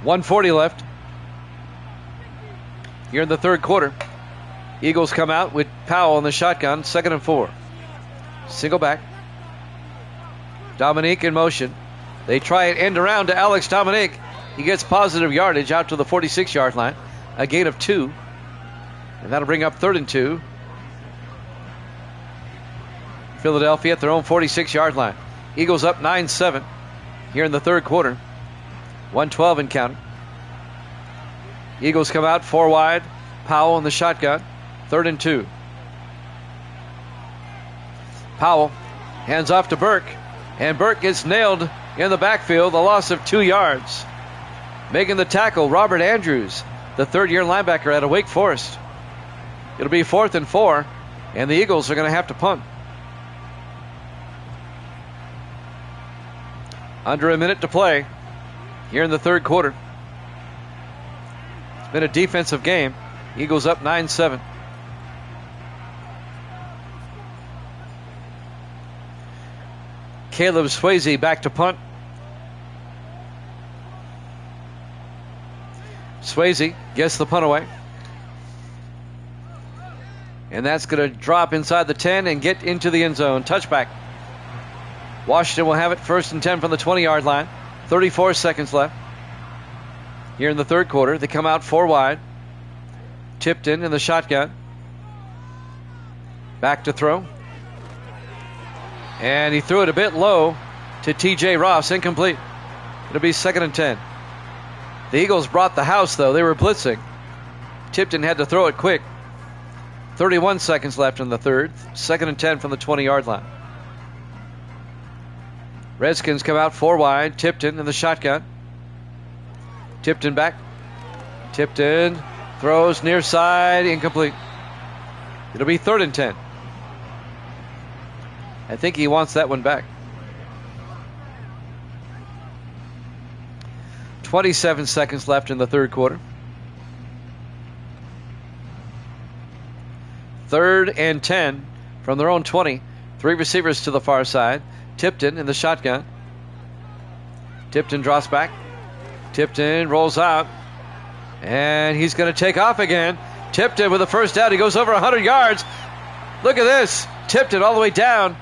$1:40 left here in the third quarter. Eagles come out with Powell in the shotgun, 2nd and 4. Single back. Dominique in motion. They try an end around to Alex Dominique. He gets positive yardage out to the 46-yard line. A gain of 2. And that'll bring up 3rd and 2. Philadelphia at their own 46-yard line. Eagles up 9-7 here in the third quarter. 1:12 and counting. Eagles come out 4 wide. Powell in the shotgun. 3rd and 2. Powell hands off to Burke. And Burke gets nailed in the backfield. A loss of 2 yards. Making the tackle, Robert Andrews, the third-year linebacker out of Wake Forest. It'll be 4th and 4. And the Eagles are going to have to punt. Under a minute to play here in the third quarter. It's been a defensive game. Eagles up 9-7. Caleb Swayze back to punt. Swayze gets the punt away. And that's going to drop inside the 10 and get into the end zone. Touchback. Washington will have it 1st and 10 from the 20-yard line. 34 seconds left here in the third quarter. They come out 4 wide. Tipton in the shotgun. Back to throw. And he threw it a bit low to T.J. Ross. Incomplete. It'll be 2nd and 10. The Eagles brought the house, though. They were blitzing. Tipton had to throw it quick. 31 seconds left in the third. 2nd and 10 from the 20-yard line. Redskins come out 4 wide. Tipton in the shotgun. Tipton back. Tipton throws near side. Incomplete. It'll be 3rd and 10. I think he wants that one back. 27 seconds left in the third quarter. 3rd and 10 from their own 20. 3 receivers to the far side. Tipton in the shotgun. Tipton drops back. Tipton rolls out. And he's going to take off again. Tipton with a first down. He goes over 100 yards. Look at this. Tipton all the way down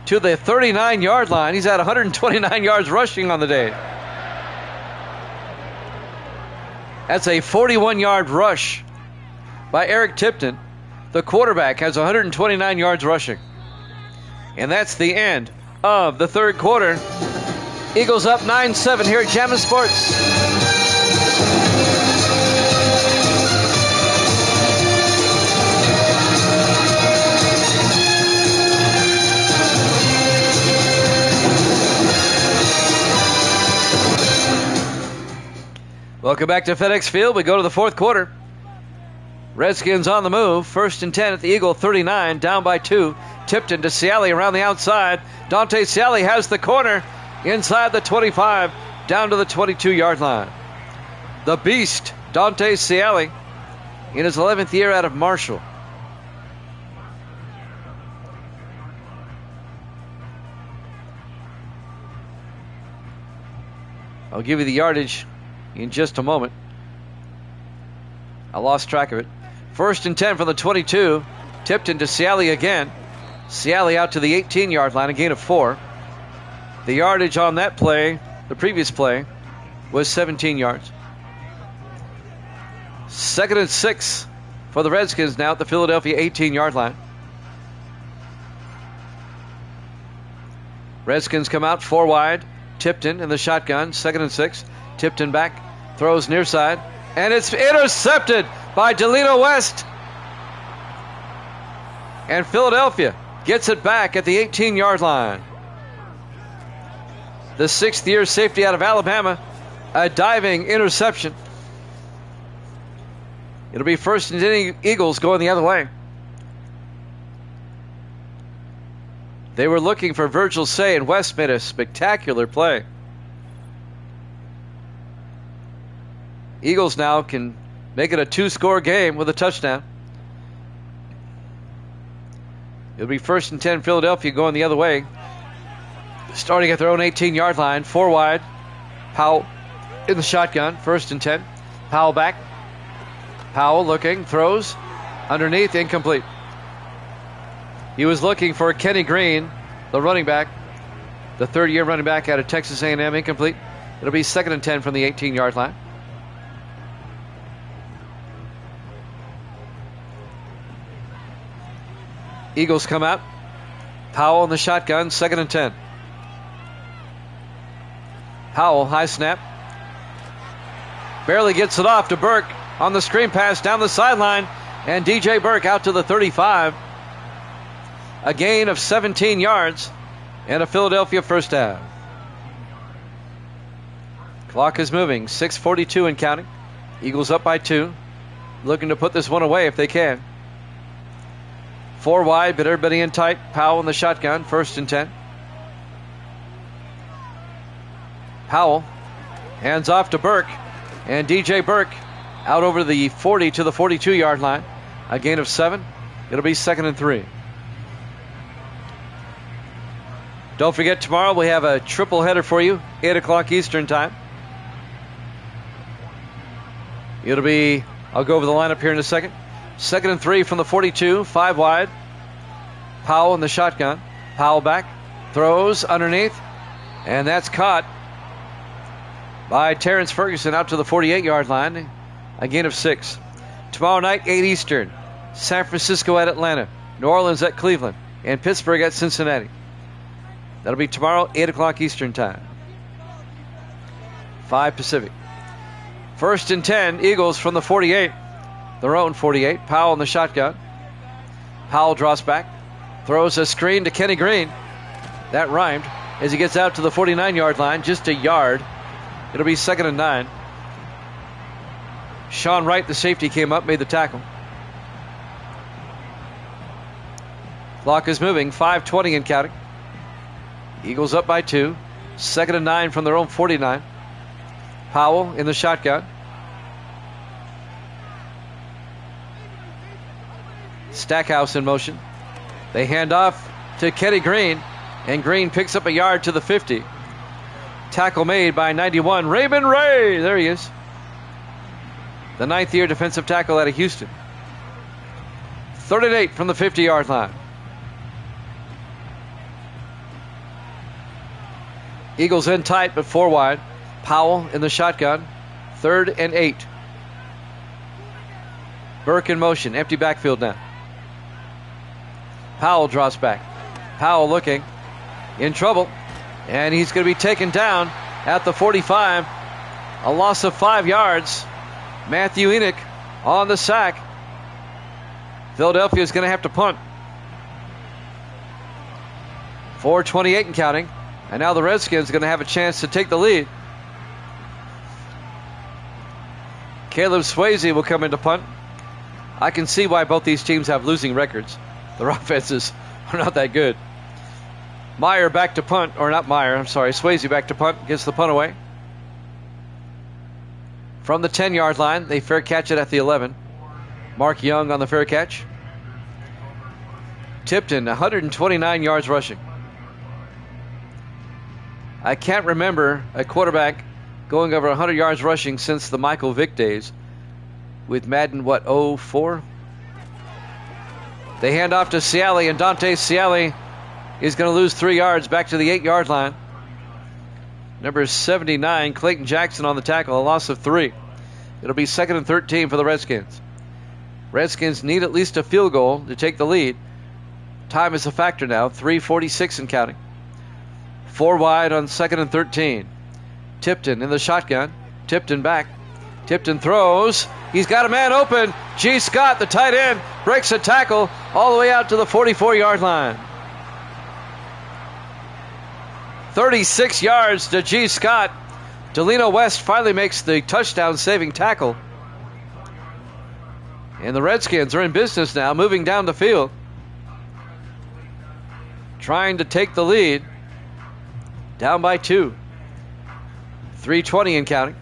to the 39-yard line. He's at 129 yards rushing on the day. That's a 41-yard rush by Eric Tipton. The quarterback has 129 yards rushing. And that's the end of the third quarter. Eagles up 9-7 here at Jammin' Sports. Welcome back to FedEx Field. We go to the fourth quarter. Redskins on the move. 1st and 10 at the Eagle 39. Down by 2. Tipton to Ciali around the outside. Dante Ciali has the corner inside the 25. Down to the 22-yard line. The beast, Dante Ciali, in his 11th year out of Marshall. I'll give you the yardage in just a moment. I lost track of it. 1st and 10 from the 22. Tipton to Ciali again. Ciali out to the 18-yard line, a gain of 4. The yardage on that play, the previous play, was 17 yards. 2nd and 6 for the Redskins now at the Philadelphia 18-yard line. Redskins come out 4 wide. Tipton in the shotgun, 2nd and 6. Tipton back, throws near side, and it's intercepted by Delino West. And Philadelphia gets it back at the 18-yard line. The 6th-year safety out of Alabama, a diving interception. It'll be 1st and 10 Eagles going the other way. They were looking for Virgil Say, and West made a spectacular play. Eagles now can make it a 2-score game with a touchdown. It'll be 1st and 10 Philadelphia going the other way. Starting at their own 18-yard line, 4 wide. Powell in the shotgun, 1st and 10. Powell back. Powell looking, throws, underneath, incomplete. He was looking for Kenny Green, the running back, the 3rd-year running back out of Texas A&M, incomplete. It'll be 2nd and 10 from the 18-yard line. Eagles come out. Powell in the shotgun, 2nd and 10. Powell, high snap. Barely gets it off to Burke on the screen pass down the sideline, and DJ Burke out to the 35. A gain of 17 yards and a Philadelphia first down. Clock is moving, 6:42 and counting. Eagles up by 2. Looking to put this one away if they can. 4 wide, but everybody in tight. Powell in the shotgun, 1st and 10. Powell hands off to Burke, and DJ Burke out over the 40 to the 42-yard line. A gain of 7. It'll be 2nd and 3. Don't forget, tomorrow we have a triple header for you, 8 o'clock Eastern time. It'll be, I'll go over the lineup here in a second. 2nd and 3 from the 42, 5 wide. Powell in the shotgun. Powell back, throws underneath, and that's caught by Terrence Ferguson out to the 48-yard line. A gain of 6. Tomorrow night, 8 Eastern. San Francisco at Atlanta, New Orleans at Cleveland, and Pittsburgh at Cincinnati. That'll be tomorrow, 8 o'clock Eastern time. 5 Pacific. 1st and 10, Eagles from the 48. Their own 48. Powell in the shotgun. Powell draws back. Throws a screen to Kenny Green. That rhymed as he gets out to the 49-yard line, just a yard. It'll be 2nd and 9. Sean Wright, the safety, came up, made the tackle. Clock is moving, 5:20 and counting. Eagles up by 2. 2nd and 9 from their own 49. Powell in the shotgun. Stackhouse in motion. They hand off to Kenny Green, and Green picks up a yard to the 50. Tackle made by 91, Raymond Ray. There he is. The 9th-year defensive tackle out of Houston. 3rd and 8 from the 50-yard line. Eagles in tight, but 4 wide. Powell in the shotgun. 3rd and 8. Burke in motion. Empty backfield now. Powell draws back. Powell looking. In trouble. And he's going to be taken down at the 45. A loss of 5 yards. Matthew Enoch on the sack. Philadelphia is going to have to punt. 4:28 and counting. And now the Redskins are going to have a chance to take the lead. Caleb Swayze will come into punt. I can see why both these teams have losing records. Their offenses are not that good. Meyer back to punt, or not Meyer, I'm sorry, Swayze back to punt, gets the punt away. From the 10-yard line, they fair catch it at the 11. Mark Young on the fair catch. Tipton, 129 yards rushing. I can't remember a quarterback going over 100 yards rushing since the Michael Vick days with Madden, 04? They hand off to Ciali, and Dante Ciali is going to lose 3 yards back to the 8-yard line. Number 79, Clayton Jackson on the tackle, a loss of 3. It'll be 2nd and 13 for the Redskins. Redskins need at least a field goal to take the lead. Time is a factor now, 3:46 and counting. 4 wide on 2nd and 13. Tipton in the shotgun. Tipton back. Tipton throws. He's got a man open. G. Scott, the tight end, breaks a tackle all the way out to the 44-yard line. 36 yards to G. Scott. Delino West finally makes the touchdown-saving tackle. And the Redskins are in business now, moving down the field, trying to take the lead. Down by 2. 3:20 and counting.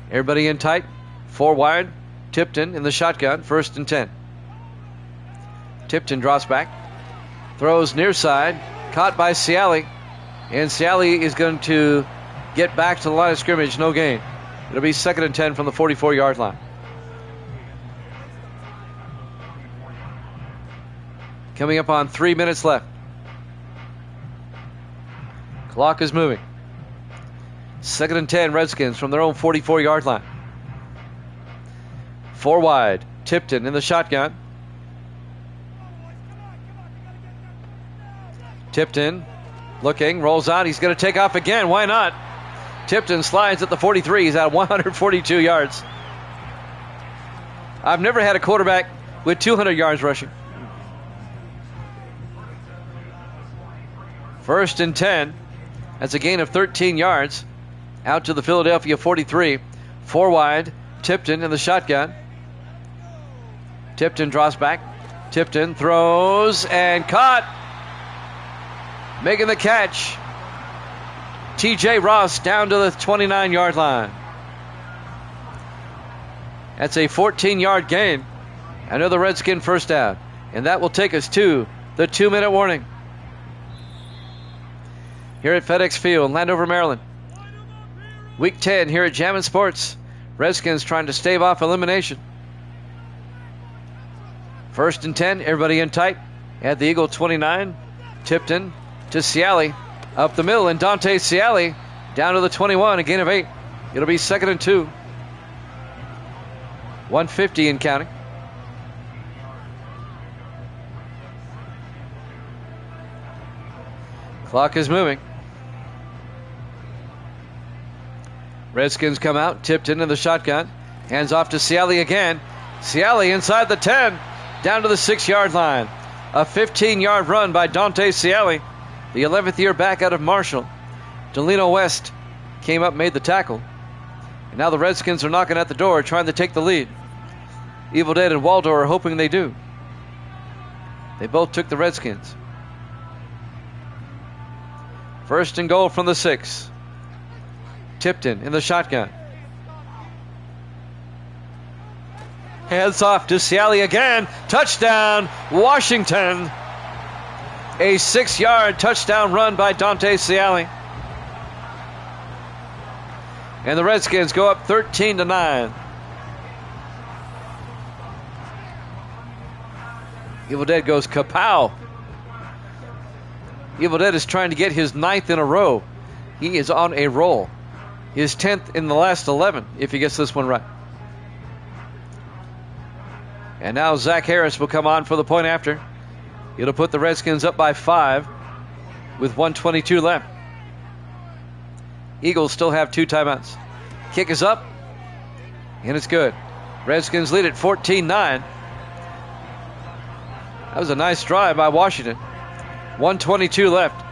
Everybody in tight. 4 wide. Tipton in the shotgun. 1st and 10. Tipton drops back. Throws near side. Caught by Ciali. And Ciali is going to get back to the line of scrimmage. No gain. It'll be 2nd and 10 from the 44-yard line. Coming up on 3 minutes left. Clock is moving. 2nd and 10, Redskins from their own 44-yard line. 4 wide. Tipton in the shotgun. Tipton looking, rolls out. He's going to take off again. Why not? Tipton slides at the 43. He's at 142 yards. I've never had a quarterback with 200 yards rushing. 1st and 10. That's a gain of 13 yards. Out to the Philadelphia 43. 4 wide. Tipton in the shotgun. Tipton draws back. Tipton throws and caught. Making the catch. TJ Ross down to the 29-yard line. That's a 14-yard gain. Another Redskin first down. And that will take us to the 2-minute warning. Here at FedEx Field, Landover, Maryland. Week 10 here at Jammin' Sports. Redskins trying to stave off elimination. 1st and 10, everybody in tight. At the Eagle 29. Tipton to Ciali. Up the middle, and Dante Ciali down to the 21, a gain of 8. It'll be 2nd and 2. 150 and counting. Clock is moving. Redskins come out. Tipton in the shotgun. Hands off to Ciali again. Ciali inside the 10. Down to the 6-yard line. A 15-yard run by Dante Ciali, the 11th year back out of Marshall. Delino West came up, made the tackle. And now the Redskins are knocking at the door, trying to take the lead. Evil Dead and Waldo are hoping they do. They both took the Redskins. 1st and goal from the 6. Tipton in the shotgun. Hands off to Ciali again. Touchdown, Washington. A 6-yard touchdown run by Dante Ciali. And the Redskins go up 13-9. Evil Dead goes kapow. Evil Dead is trying to get his 9th in a row. He is on a roll. His 10th in the last 11, if he gets this one right. And now Zach Harris will come on for the point after. It'll put the Redskins up by 5 with 1:22 left. Eagles still have 2 timeouts. Kick is up, and it's good. Redskins lead at 14-9. That was a nice drive by Washington. 1:22 left.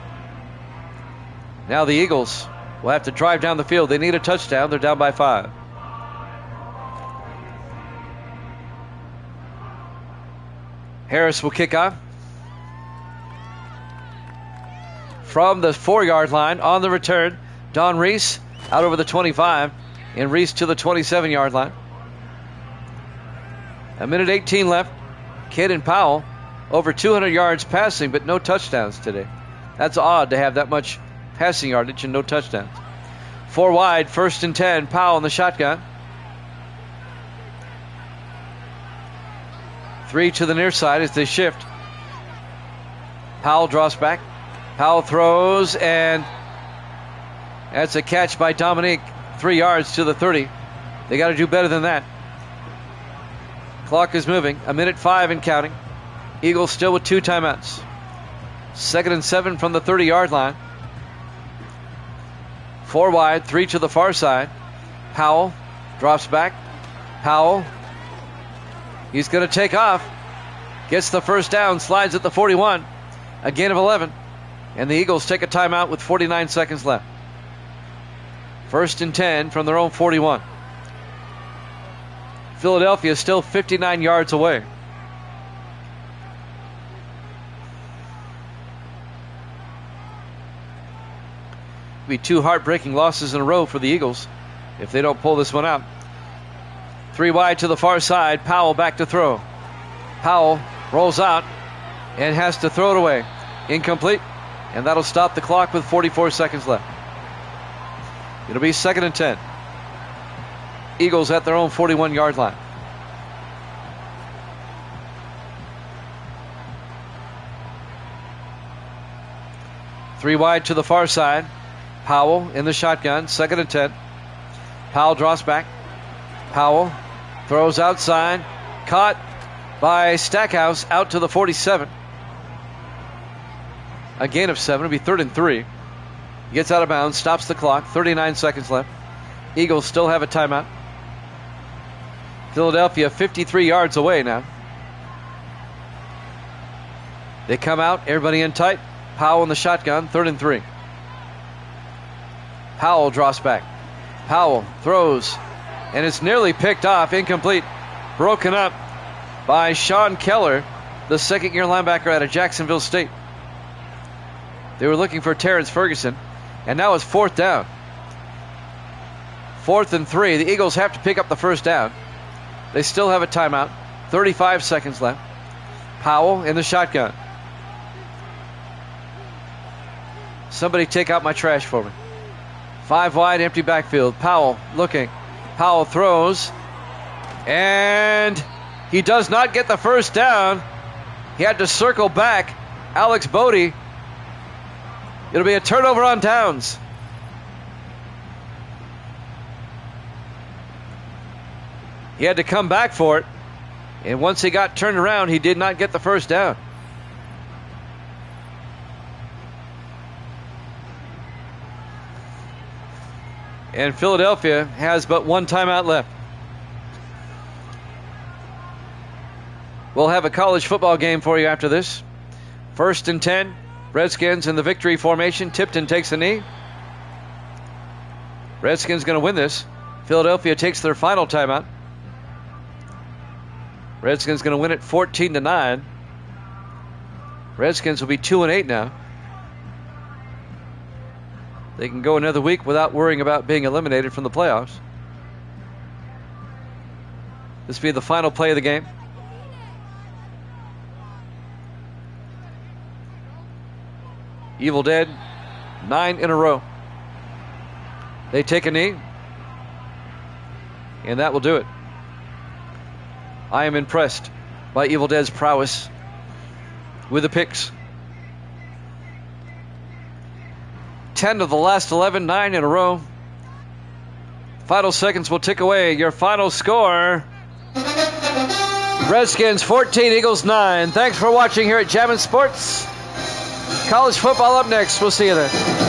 Now the Eagles will have to drive down the field. They need a touchdown. They're down by 5. Harris will kick off. From the 4-yard line on the return, Don Reese out over the 25, and Reese to the 27-yard line. 1:18 left. Kidd and Powell over 200 yards passing, but no touchdowns today. That's odd to have that much passing yardage and no touchdowns. 4 wide, 1st and 10. Powell in the shotgun. 3 to the near side as they shift. Powell draws back. Powell throws, and that's a catch by Dominique. 3 yards to the 30. They got to do better than that. Clock is moving. 1:05 and counting. Eagles still with 2 timeouts. 2nd and 7 from the 30-yard line. 4 wide, 3 to the far side. Powell drops back. Powell, he's going to take off. Gets the first down, slides at the 41. A gain of 11. And the Eagles take a timeout with 49 seconds left. 1st and 10 from their own 41. Philadelphia is still 59 yards away. Be 2 heartbreaking losses in a row for the Eagles if they don't pull this one out. 3 wide to the far side. Powell back to throw. Powell rolls out and has to throw it away. Incomplete. And that'll stop the clock with 44 seconds left. It'll be 2nd and 10. Eagles at their own 41-yard line. Three wide to the far side. Powell in the shotgun. 2nd and 10. Powell draws back. Powell throws outside. Caught by Stackhouse out to the 47. A gain of 7. It'll be 3rd and 3. Gets out of bounds. Stops the clock. 39 seconds left. Eagles still have a timeout. Philadelphia 53 yards away now. They come out. Everybody in tight. Powell in the shotgun. 3rd and 3. Powell draws back. Powell throws. And it's nearly picked off. Incomplete. Broken up by Sean Keller, the 2nd-year linebacker out of Jacksonville State. They were looking for Terrence Ferguson. And now it's 4th down. 4th and 3. The Eagles have to pick up the first down. They still have a timeout. 35 seconds left. Powell in the shotgun. Somebody take out my trash for me. 5 wide, empty backfield. Powell looking. Powell throws. And he does not get the first down. He had to circle back. Alex Bodie. It'll be a turnover on downs. He had to come back for it. And once he got turned around, he did not get the first down. And Philadelphia has but 1 timeout left. We'll have a college football game for you after this. 1st and 10. Redskins in the victory formation. Tipton takes a knee. Redskins going to win this. Philadelphia takes their final timeout. Redskins going to win it 14-9. Redskins will be 2-8 now. They can go another week without worrying about being eliminated from the playoffs. This will be the final play of the game. Evil Dead, 9 in a row. They take a knee, and that will do it. I am impressed by Evil Dead's prowess with the picks. 10 of the last 11, 9 in a row. Final seconds will tick away. Your final score: Redskins 14, Eagles 9. Thanks for watching here at Jammin' Sports. College football up next. We'll see you then.